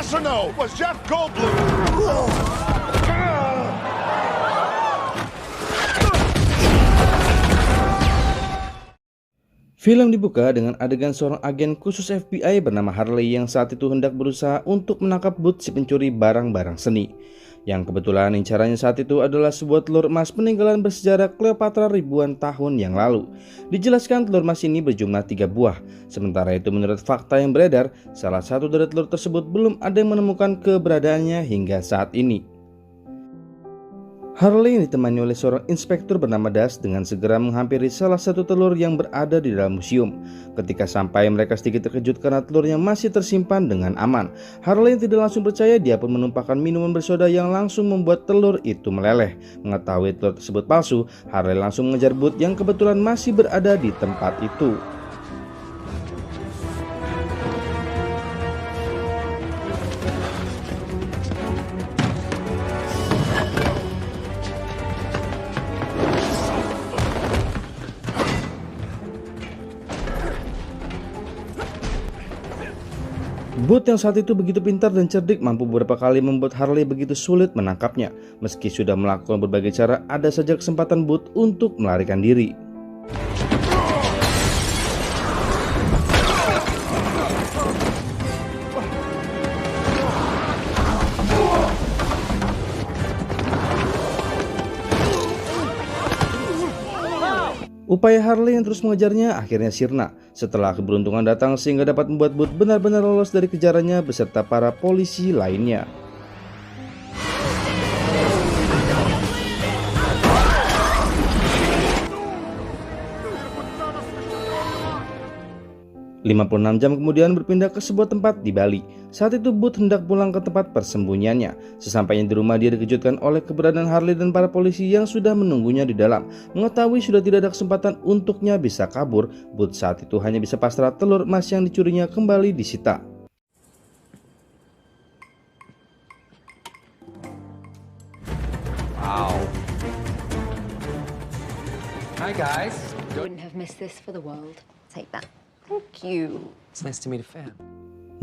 Yes or no? Was Jeff Goldblum? Film dibuka dengan adegan seorang agen khusus FBI bernama Harley yang saat itu hendak berusaha untuk menangkap Bud si pencuri barang-barang seni. Yang kebetulan incarannya saat itu adalah sebuah telur emas peninggalan bersejarah Cleopatra ribuan tahun yang lalu. Dijelaskan telur emas ini berjumlah 3 buah. Sementara itu menurut fakta yang beredar, salah satu dari telur tersebut belum ada yang menemukan keberadaannya hingga saat ini. Harley ditemani oleh seorang inspektur bernama Das dengan segera menghampiri salah satu telur yang berada di dalam museum. Ketika sampai, mereka sedikit terkejut karena telurnya masih tersimpan dengan aman. Harley tidak langsung percaya, dia pun menumpahkan minuman bersoda yang langsung membuat telur itu meleleh. Mengetahui telur tersebut palsu, Harley langsung mengejar Bud yang kebetulan masih berada di tempat itu. Bud yang saat itu begitu pintar dan cerdik mampu beberapa kali membuat Harley begitu sulit menangkapnya. Meski sudah melakukan berbagai cara, ada saja kesempatan Bud untuk melarikan diri. Upaya Harley yang terus mengejarnya akhirnya sirna setelah keberuntungan datang sehingga dapat membuat Bud benar-benar lolos dari kejarannya beserta para polisi lainnya. "56 jam kemudian berpindah ke sebuah tempat di Bali. Saat itu Bud hendak pulang ke tempat persembunyiannya. Sesampainya di rumah, dia dikejutkan oleh keberadaan Harley dan para polisi yang sudah menunggunya di dalam. Mengetahui sudah tidak ada kesempatan untuknya bisa kabur, Bud saat itu hanya bisa pasrah. Telur emas yang dicurinya kembali disita. Wow. Hi guys. Wouldn't have missed this for the world. Take that. Thank you. It's nice to meet a fan.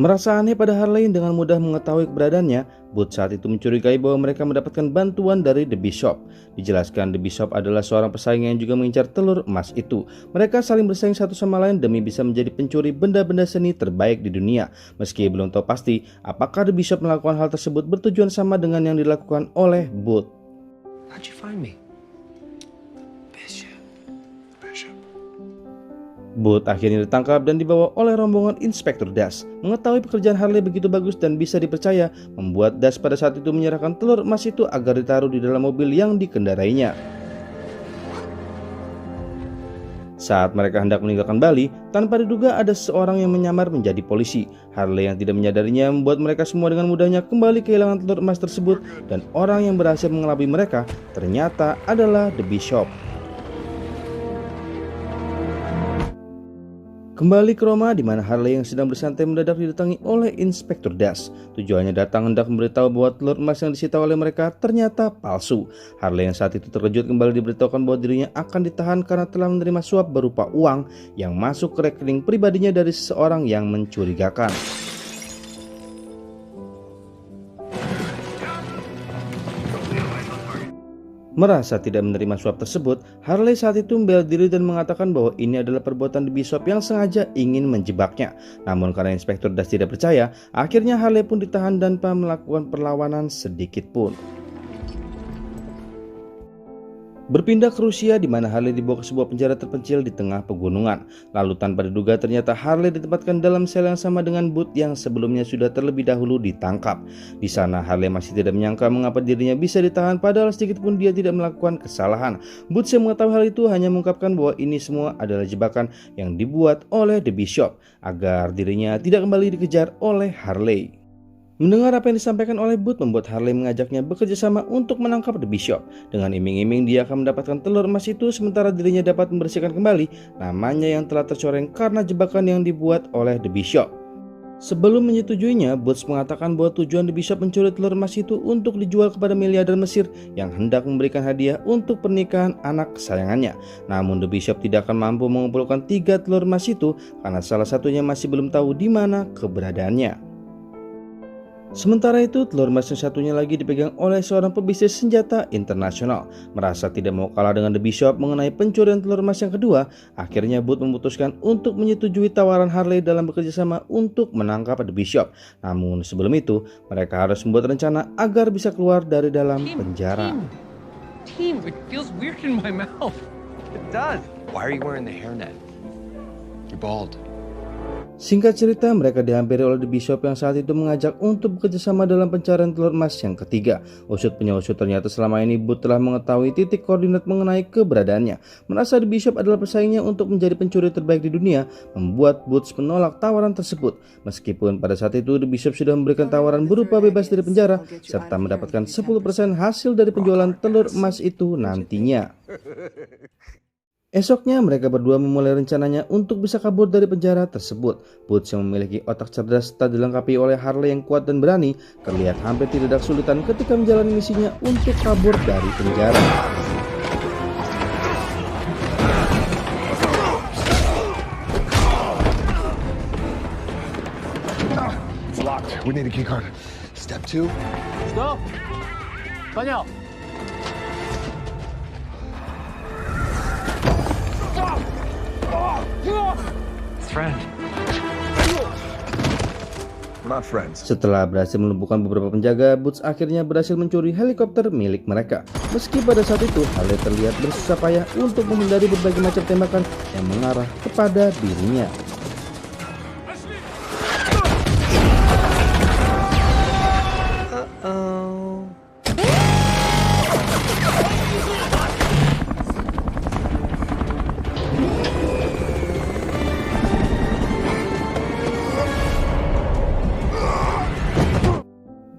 Merasa aneh pada Harley dengan mudah mengetahui keberadaannya, Bud saat itu mencurigai bahwa mereka mendapatkan bantuan dari The Bishop. Dijelaskan The Bishop adalah seorang pesaing yang juga mengincar telur emas itu. Mereka saling bersaing satu sama lain demi bisa menjadi pencuri benda-benda seni terbaik di dunia. Meski belum tahu pasti apakah The Bishop melakukan hal tersebut bertujuan sama dengan yang dilakukan oleh Bud. How'd you find me? Bud akhirnya ditangkap dan dibawa oleh rombongan Inspektur Das. Mengetahui pekerjaan Harley begitu bagus dan bisa dipercaya, membuat Das pada saat itu menyerahkan telur emas itu agar ditaruh di dalam mobil yang dikendarainya. Saat mereka hendak meninggalkan Bali, tanpa diduga ada seorang yang menyamar menjadi polisi. Harley yang tidak menyadarinya membuat mereka semua dengan mudahnya kembali kehilangan telur emas tersebut, dan orang yang berhasil mengelabui mereka ternyata adalah The Bishop. Kembali ke Roma, di mana Harley yang sedang bersantai mendadak didatangi oleh Inspektur Das. Tujuannya datang hendak memberitahu bahwa telur emas yang disita oleh mereka ternyata palsu. Harley yang saat itu terkejut kembali diberitahukan bahwa dirinya akan ditahan karena telah menerima suap berupa uang yang masuk ke rekening pribadinya dari seseorang yang mencurigakan. Merasa tidak menerima suap tersebut, Harley saat itu membela diri dan mengatakan bahwa ini adalah perbuatan The Bishop yang sengaja ingin menjebaknya. Namun karena Inspektur Das tidak percaya, akhirnya Harley pun ditahan dan tanpa melakukan perlawanan sedikit pun. Berpindah ke Rusia, di mana Harley dibawa ke sebuah penjara terpencil di tengah pegunungan. Lalu tanpa diduga ternyata Harley ditempatkan dalam sel yang sama dengan Bud yang sebelumnya sudah terlebih dahulu ditangkap. Di sana Harley masih tidak menyangka mengapa dirinya bisa ditahan padahal sedikit pun dia tidak melakukan kesalahan. Bud yang mengetahui hal itu hanya mengungkapkan bahwa ini semua adalah jebakan yang dibuat oleh The Bishop agar dirinya tidak kembali dikejar oleh Harley. Mendengar apa yang disampaikan oleh Bud membuat Harley mengajaknya bekerja sama untuk menangkap The Bishop. Dengan iming-iming dia akan mendapatkan telur emas itu sementara dirinya dapat membersihkan kembali namanya yang telah tercoreng karena jebakan yang dibuat oleh The Bishop. Sebelum menyetujuinya, Bud mengatakan bahwa tujuan The Bishop mencuri telur emas itu untuk dijual kepada miliarder Mesir yang hendak memberikan hadiah untuk pernikahan anak kesayangannya. Namun The Bishop tidak akan mampu mengumpulkan 3 telur emas itu karena salah satunya masih belum tahu di mana keberadaannya. Sementara itu, telur emas yang satunya lagi dipegang oleh seorang pebisnis senjata internasional. Merasa tidak mau kalah dengan The Bishop mengenai pencurian telur emas yang kedua, akhirnya Booth memutuskan untuk menyetujui tawaran Harley dalam bekerjasama untuk menangkap The Bishop. Namun sebelum itu, mereka harus membuat rencana agar bisa keluar dari dalam penjara. Team, it feels weird in my mouth. It does. Why are you wearing the hairnet? You're bald. Singkat cerita, mereka dihampiri oleh The Bishop yang saat itu mengajak untuk bekerjasama dalam pencarian telur emas yang ketiga. Usut penyusut ternyata selama ini Booth telah mengetahui titik koordinat mengenai keberadaannya. Merasa The Bishop adalah pesaingnya untuk menjadi pencuri terbaik di dunia, membuat Booth menolak tawaran tersebut. Meskipun pada saat itu The Bishop sudah memberikan tawaran berupa bebas dari penjara, serta mendapatkan 10% hasil dari penjualan telur emas itu nantinya. Esoknya mereka berdua memulai rencananya untuk bisa kabur dari penjara tersebut. Booth yang memiliki otak cerdas tak dilengkapi oleh Harley yang kuat dan berani, terlihat hampir tidak ada kesulitan ketika menjalani misinya untuk kabur dari penjara. It's locked. We need a key card. Step 2. Stop. Banyak. Friend. We're not friends. Setelah berhasil melumpuhkan beberapa penjaga, Booth akhirnya berhasil mencuri helikopter milik mereka. Meski pada saat itu, Harley terlihat bersusah payah untuk menghindari berbagai macam tembakan yang mengarah kepada dirinya.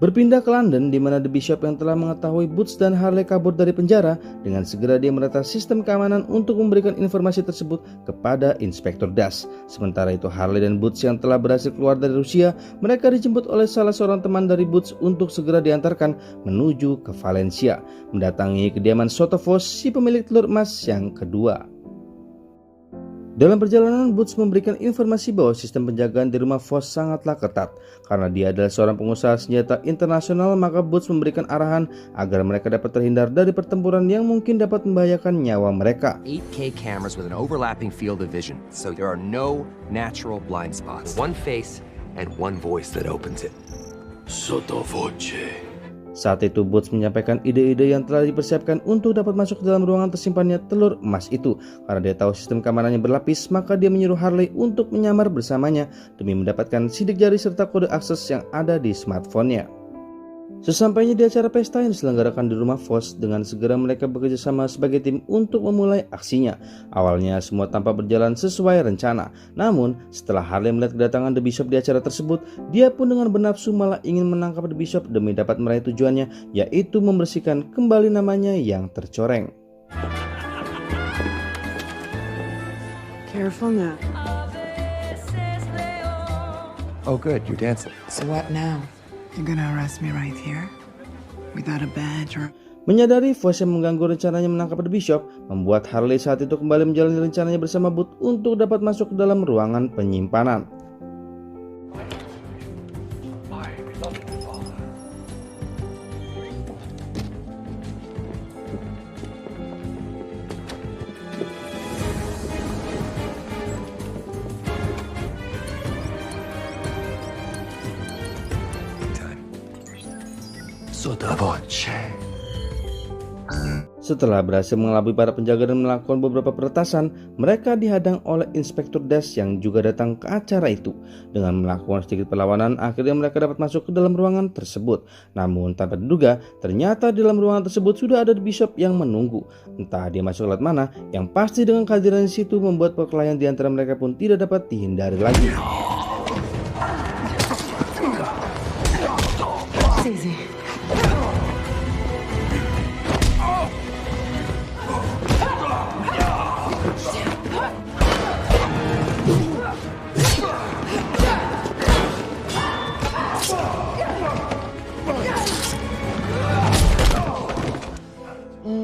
Berpindah ke London, di mana The Bishop yang telah mengetahui Booth dan Harley kabur dari penjara, dengan segera dia menata sistem keamanan untuk memberikan informasi tersebut kepada Inspektur Das. Sementara itu Harley dan Booth yang telah berhasil keluar dari Rusia, mereka dijemput oleh salah seorang teman dari Booth untuk segera diantarkan menuju ke Valencia, mendatangi kediaman Sotovos, si pemilik telur emas yang kedua. Dalam perjalanan, Booth memberikan informasi bahwa sistem penjagaan di rumah Voss sangatlah ketat. Karena dia adalah seorang pengusaha senjata internasional, maka Booth memberikan arahan agar mereka dapat terhindar dari pertempuran yang mungkin dapat membahayakan nyawa mereka. 8K cameras with an overlapping field of vision, so there are no natural blind spots. One face and one voice that opens it. Sottovoce. Saat itu Booth menyampaikan ide-ide yang telah dipersiapkan untuk dapat masuk ke dalam ruangan tersimpannya telur emas itu. Karena dia tahu sistem keamanannya berlapis, maka dia menyuruh Harley untuk menyamar bersamanya demi mendapatkan sidik jari serta kode akses yang ada di smartphone-nya. Sesampainya di acara pesta yang diselenggarakan di rumah Voss, dengan segera mereka bekerja sama sebagai tim untuk memulai aksinya. Awalnya semua tampak berjalan sesuai rencana. Namun setelah Harley melihat kedatangan The Bishop di acara tersebut, dia pun dengan bernafsu malah ingin menangkap The Bishop demi dapat meraih tujuannya, yaitu membersihkan kembali namanya yang tercoreng. Careful now. Oh good, you're dancing. So what now? You're gonna arrest me right here? Without a badge or... Menyadari Voss yang mengganggu rencananya menangkap The Bishop, membuat Harley saat itu kembali menjalani rencananya bersama Booth untuk dapat masuk ke dalam ruangan penyimpanan. Setelah berhasil mengelabui para penjaga dan melakukan beberapa peretasan, mereka dihadang oleh Inspektur Das yang juga datang ke acara itu. Dengan melakukan sedikit perlawanan, akhirnya mereka dapat masuk ke dalam ruangan tersebut. Namun tanpa diduga, ternyata di dalam ruangan tersebut sudah ada The Bishop yang menunggu. Entah dia masuk lewat mana, yang pasti dengan kehadiran di situ membuat perkelahian di antara mereka pun tidak dapat dihindari lagi. Easy.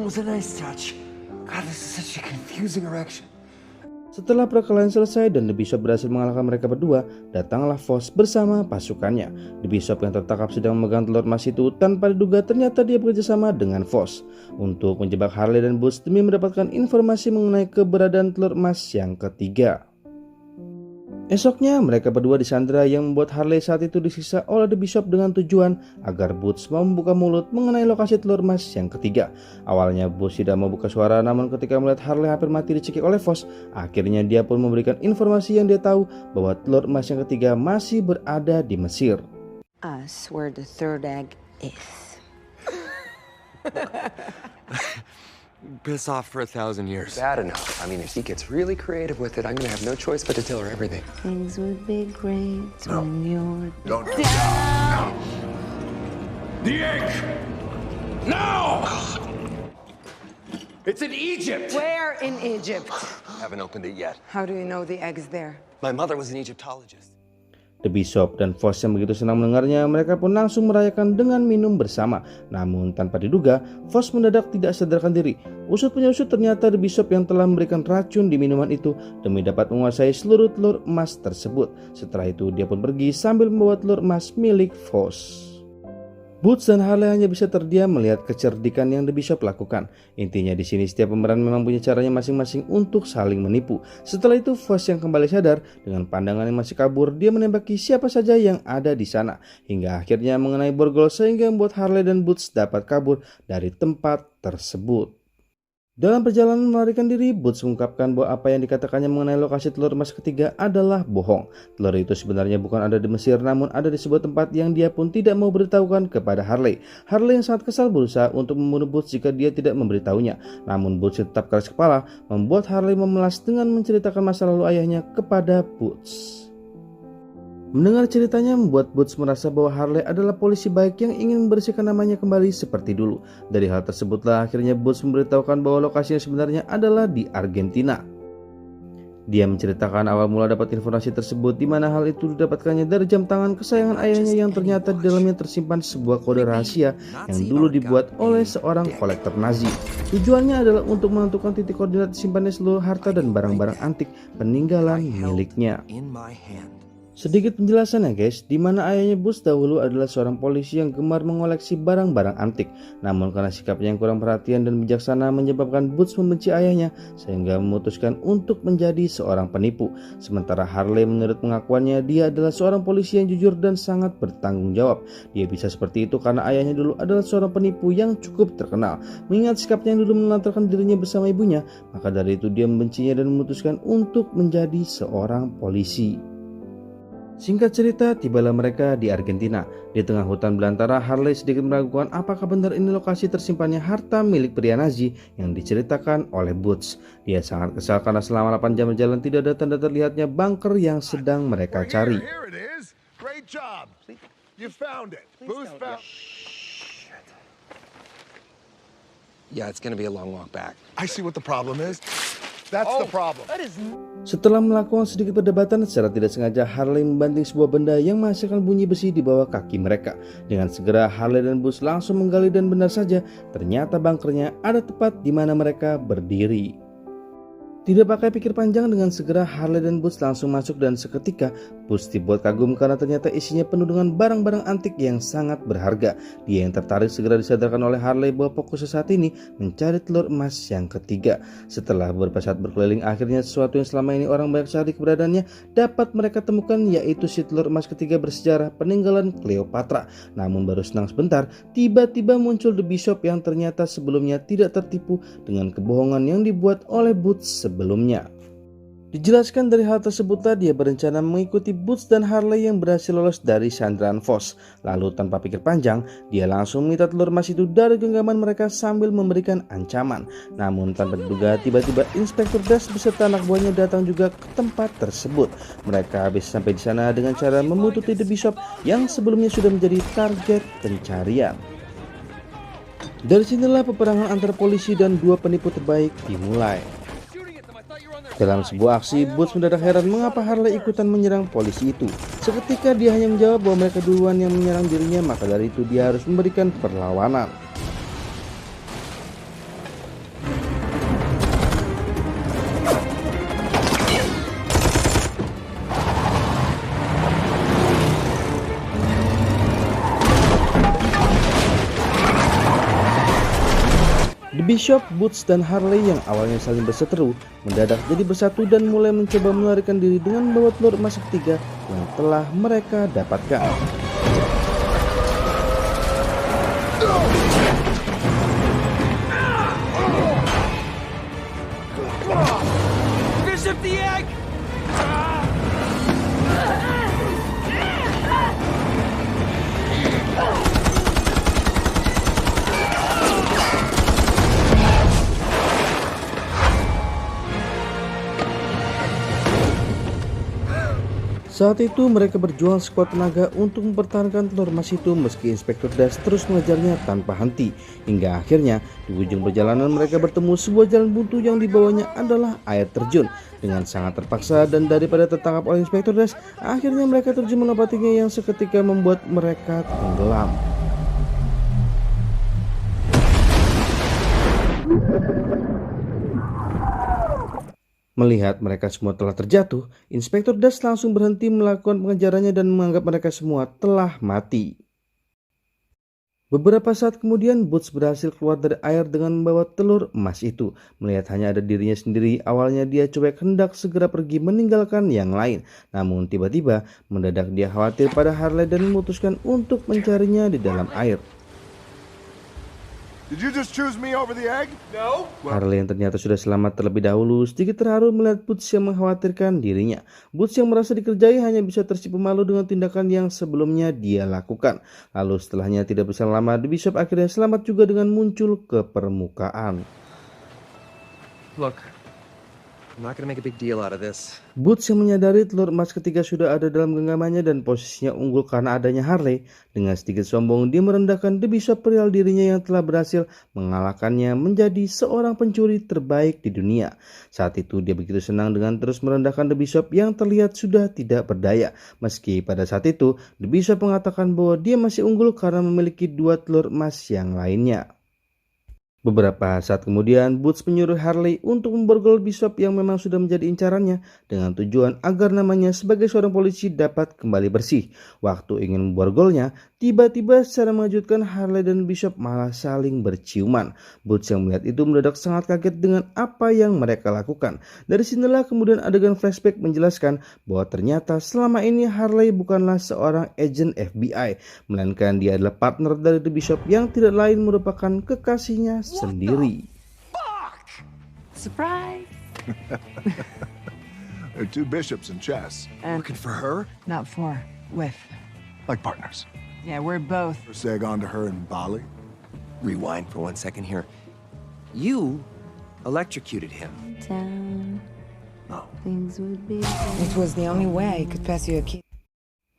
It was a nice touch. God, this is such a confusing erection. Setelah perkelahian selesai dan The Bishop berhasil mengalahkan mereka berdua, datanglah Foss bersama pasukannya. The Bishop yang tertangkap sedang memegang telur emas itu tanpa diduga ternyata dia bekerjasama dengan Foss untuk menjebak Harley dan Boots demi mendapatkan informasi mengenai keberadaan telur emas yang ketiga. Esoknya mereka berdua disandera yang membuat Harley saat itu disiksa oleh The Bishop dengan tujuan agar Boots mau membuka mulut mengenai lokasi telur emas yang ketiga. Awalnya Boots tidak mau buka suara, namun ketika melihat Harley hampir mati dicekik oleh Foss, akhirnya dia pun memberikan informasi yang dia tahu bahwa telur emas yang ketiga masih berada di Mesir. Us where the third egg is. Piss off for 1,000 years. Bad enough. I mean, if he gets really creative with it, I'm gonna have no choice but to tell her everything. Things would be great when you're Don't. The egg! Now! It's in Egypt! Where in Egypt? Haven't opened it yet. How do you know the egg's there? My mother was an Egyptologist. The Bishop dan Foss yang begitu senang mendengarnya, mereka pun langsung merayakan dengan minum bersama. Namun tanpa diduga, Foss mendadak tidak sadarkan diri. Usut punya usut, ternyata The Bishop yang telah memberikan racun di minuman itu demi dapat menguasai seluruh telur emas tersebut. Setelah itu dia pun pergi sambil membawa telur emas milik Foss. Boots dan Harley hanya bisa terdiam melihat kecerdikan yang The Bishop lakukan. Intinya di sini setiap pemeran memang punya caranya masing-masing untuk saling menipu. Setelah itu Foss yang kembali sadar dengan pandangan yang masih kabur, dia menembaki siapa saja yang ada di sana hingga akhirnya mengenai borgol sehingga membuat Harley dan Boots dapat kabur dari tempat tersebut. Dalam perjalanan melarikan diri, Boots mengungkapkan bahwa apa yang dikatakannya mengenai lokasi telur emas ketiga adalah bohong. Telur itu sebenarnya bukan ada di Mesir, namun ada di sebuah tempat yang dia pun tidak mau beritahukan kepada Harley. Harley yang sangat kesal berusaha untuk membunuh Boots jika dia tidak memberitahunya. Namun Boots tetap keras kepala, membuat Harley memelas dengan menceritakan masa lalu ayahnya kepada Boots. Mendengar ceritanya membuat Boots merasa bahwa Harley adalah polisi baik yang ingin membersihkan namanya kembali seperti dulu. Dari hal tersebutlah akhirnya Boots memberitahukan bahwa lokasinya sebenarnya adalah di Argentina. Dia menceritakan awal mula dapat informasi tersebut, di mana hal itu didapatkannya dari jam tangan kesayangan ayahnya yang ternyata di dalamnya tersimpan sebuah kode rahasia yang dulu dibuat oleh seorang kolektor Nazi. Tujuannya adalah untuk menentukan titik koordinat disimpannya seluruh harta dan barang-barang antik peninggalan miliknya. Sedikit penjelasan ya guys, di mana ayahnya Boots dahulu adalah seorang polisi yang gemar mengoleksi barang-barang antik. Namun karena sikapnya yang kurang perhatian dan bijaksana menyebabkan Boots membenci ayahnya sehingga memutuskan untuk menjadi seorang penipu. Sementara Harley menurut pengakuannya dia adalah seorang polisi yang jujur dan sangat bertanggung jawab. Dia bisa seperti itu karena ayahnya dulu adalah seorang penipu yang cukup terkenal. Mengingat sikapnya yang dulu melantarkan dirinya bersama ibunya, maka dari itu dia membencinya dan memutuskan untuk menjadi seorang polisi. Singkat cerita, tibalah mereka di Argentina. Di tengah hutan belantara, Harley sedikit meragukan apakah benar ini lokasi tersimpannya harta milik pria Nazi yang diceritakan oleh Boots. Dia sangat kesal karena selama 8 jam berjalan tidak ada tanda terlihatnya bunker yang sedang mereka cari. Here it is. Great job. You found it. Who's found? Yeah, it's gonna be a long walk back. I see what the problem is. That's the problem. Setelah melakukan sedikit perdebatan, secara tidak sengaja Harley membanting sebuah benda yang menghasilkan bunyi besi di bawah kaki mereka. Dengan segera Harley dan Boots langsung menggali dan benar saja ternyata bunkernya ada tepat di mana mereka berdiri. Tidak pakai pikir panjang, dengan segera Harley dan Boots langsung masuk dan seketika Boots dibuat kagum karena ternyata isinya penuh dengan barang-barang antik yang sangat berharga. Dia yang tertarik segera disadarkan oleh Harley bahwa fokusnya saat ini mencari telur emas yang ketiga. Setelah beberapa saat berkeliling, akhirnya sesuatu yang selama ini orang banyak cari keberadaannya dapat mereka temukan, yaitu si telur emas ketiga bersejarah peninggalan Cleopatra. Namun baru senang sebentar, tiba-tiba muncul The Bishop yang ternyata sebelumnya tidak tertipu dengan kebohongan yang dibuat oleh Boots sebelumnya. Dijelaskan dari hal tersebutlah dia berencana mengikuti Boots dan Harley yang berhasil lolos dari sandaran Foss. Lalu tanpa pikir panjang, dia langsung meminta telur emas itu dari genggaman mereka sambil memberikan ancaman. Namun tanpa diduga, tiba-tiba Inspektur Dash beserta anak buahnya datang juga ke tempat tersebut. Mereka habis sampai di sana dengan cara membututi The Bishop yang sebelumnya sudah menjadi target pencarian. Dari sinilah peperangan antara polisi dan dua penipu terbaik dimulai. Dalam sebuah aksi, Boots mendadak heran mengapa Harley ikutan menyerang polisi itu. Seketika dia hanya menjawab bahwa mereka duluan yang menyerang dirinya, maka dari itu dia harus memberikan perlawanan. Bishop, Boots, dan Harley yang awalnya saling berseteru mendadak jadi bersatu dan mulai mencoba melarikan diri dengan membawa telur emas ketiga yang telah mereka dapatkan. Bishop the egg! Saat itu mereka berjuang sekuat tenaga untuk mempertahankan telur emas itu meski Inspektur Dash terus mengejarnya tanpa henti. Hingga akhirnya di ujung perjalanan mereka bertemu sebuah jalan buntu yang dibawanya adalah air terjun. Dengan sangat terpaksa dan daripada tertangkap oleh Inspektur Dash, akhirnya mereka terjun melompatinya yang seketika membuat mereka tenggelam. Melihat mereka semua telah terjatuh, Inspektur Dash langsung berhenti melakukan pengejarannya dan menganggap mereka semua telah mati. Beberapa saat kemudian, Boots berhasil keluar dari air dengan membawa telur emas itu. Melihat hanya ada dirinya sendiri, awalnya dia cuek hendak segera pergi meninggalkan yang lain. Namun tiba-tiba, mendadak dia khawatir pada Harley dan memutuskan untuk mencarinya di dalam air. Did you just choose me over the egg? No? Harley yang ternyata sudah selamat terlebih dahulu sedikit terharu melihat Boots yang mengkhawatirkan dirinya. Boots yang merasa dikerjai hanya bisa tersipu malu dengan tindakan yang sebelumnya dia lakukan. Lalu setelahnya tidak berselang lama, The Bishop akhirnya selamat juga dengan muncul ke permukaan. Look, I'm not gonna make a big deal out of this. Boots yang menyadari telur emas ketiga sudah ada dalam genggamannya dan posisinya unggul karena adanya Harley, dengan sedikit sombong dia merendahkan The Bishop perihal dirinya yang telah berhasil mengalahkannya menjadi seorang pencuri terbaik di dunia. Saat itu dia begitu senang dengan terus merendahkan The Bishop yang terlihat sudah tidak berdaya. Meski pada saat itu The Bishop mengatakan bahwa dia masih unggul karena memiliki 2 telur emas yang lainnya. Beberapa saat kemudian, Boots menyuruh Harley untuk memborgol Bishop yang memang sudah menjadi incarannya dengan tujuan agar namanya sebagai seorang polisi dapat kembali bersih. Waktu ingin memborgolnya, tiba-tiba secara mengejutkan Harley dan Bishop malah saling berciuman. Boots yang melihat itu mendadak sangat kaget dengan apa yang mereka lakukan. Dari sinilah kemudian adegan flashback menjelaskan bahwa ternyata selama ini Harley bukanlah seorang agen FBI, melainkan dia adalah partner dari The Bishop yang tidak lain merupakan kekasihnya sendiri. Surprise! There are 2 bishops in chess, Looking for her? Not for, with. like partners. Yeah, we're both. First egg onto her in Bali. Rewind for 1 second here. You electrocuted him. Down. No. Things would be It was the only way I could pass you a key.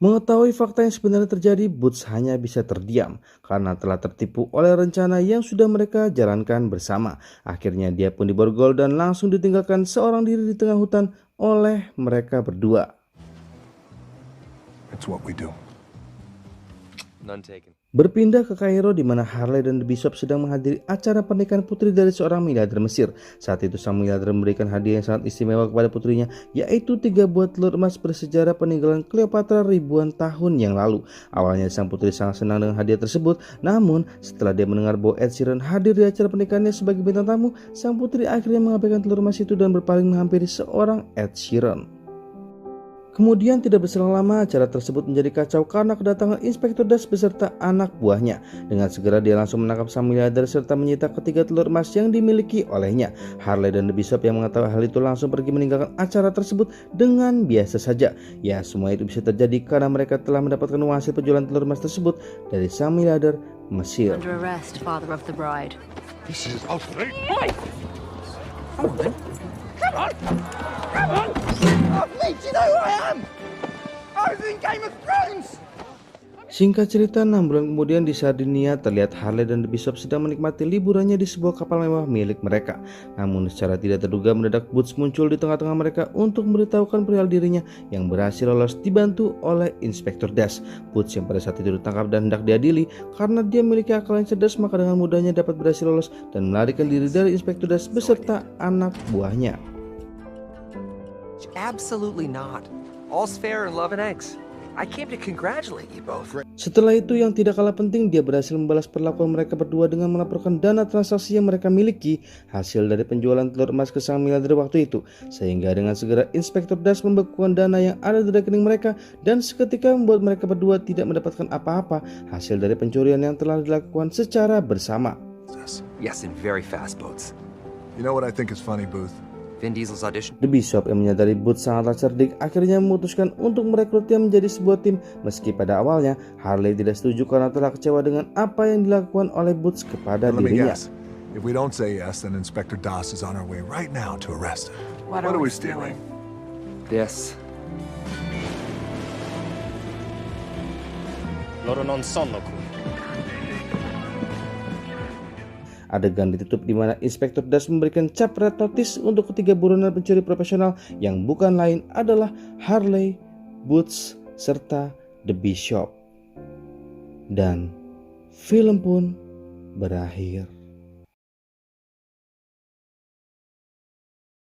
Mengetahui fakta yang sebenarnya terjadi, Boots hanya bisa terdiam karena telah tertipu oleh rencana yang sudah mereka jalankan bersama. Akhirnya dia pun diborgol dan langsung ditinggalkan seorang diri di tengah hutan oleh mereka berdua. It's what we do. None taken. Berpindah ke Kairo di mana Harley dan The Bishop sedang menghadiri acara pernikahan putri dari seorang miliarder Mesir. Saat itu sang miliarder memberikan hadiah yang sangat istimewa kepada putrinya, yaitu 3 buah telur emas bersejarah peninggalan Cleopatra ribuan tahun yang lalu. Awalnya sang putri sangat senang dengan hadiah tersebut, namun setelah dia mendengar bahwa Ed Sheeran hadir di acara pernikahannya sebagai bintang tamu, sang putri akhirnya mengabaikan telur emas itu dan berpaling menghampiri seorang Ed Sheeran. Kemudian tidak berselang lama acara tersebut menjadi kacau karena kedatangan Inspektur Dash beserta anak buahnya. Dengan segera dia langsung menangkap sang miliarder serta menyita ketiga telur emas yang dimiliki olehnya. Harley dan The Bishop yang mengetahui hal itu langsung pergi meninggalkan acara tersebut dengan biasa saja. Ya, semua itu bisa terjadi karena mereka telah mendapatkan uang hasil penjualan telur emas tersebut dari sang miliarder Mesir. Under arrest, father of the bride. This is outrageous. Singkat cerita, 6 bulan kemudian di Sardinia terlihat Harley dan The Bishop sedang menikmati liburannya di sebuah kapal mewah milik mereka. Namun secara tidak terduga mendadak Boots muncul di tengah-tengah mereka untuk memberitahukan perihal dirinya yang berhasil lolos dibantu oleh Inspektur Dash. Boots yang pada saat itu ditangkap dan hendak diadili karena dia memiliki akal yang cerdas, maka dengan mudahnya dapat berhasil lolos dan melarikan diri dari Inspektur Dash beserta anak buahnya. Absolutely not. All's fair in love and eggs. I came to congratulate you both. Setelah itu yang tidak kalah penting, dia berhasil membalas perlakuan mereka berdua dengan melaporkan dana transaksi yang mereka miliki hasil dari penjualan telur emas ke sang miliarder waktu itu. Sehingga dengan segera Inspektur Das membekukan dana yang ada di rekening mereka dan seketika membuat mereka berdua tidak mendapatkan apa-apa hasil dari pencurian yang telah dilakukan secara bersama. Yes, in very fast boats. You know what I think is funny, Booth? Vin Diesel's audition. The Bishop yang menyadari Booth sangatlah cerdik akhirnya memutuskan untuk merekrutnya menjadi sebuah tim, meski pada awalnya Harley tidak setuju karena telah kecewa dengan apa yang dilakukan oleh Booth kepada Let me dirinya. guess. If we don't say yes, then Inspector Das is on our way right now to arrest him. What are we stealing? This. Loro non sono qui. Adegan ditutup di mana Inspektur Das memberikan cap red notice untuk ketiga buronan pencuri profesional yang bukan lain adalah Harley, Booth, serta The Bishop. Dan film pun berakhir.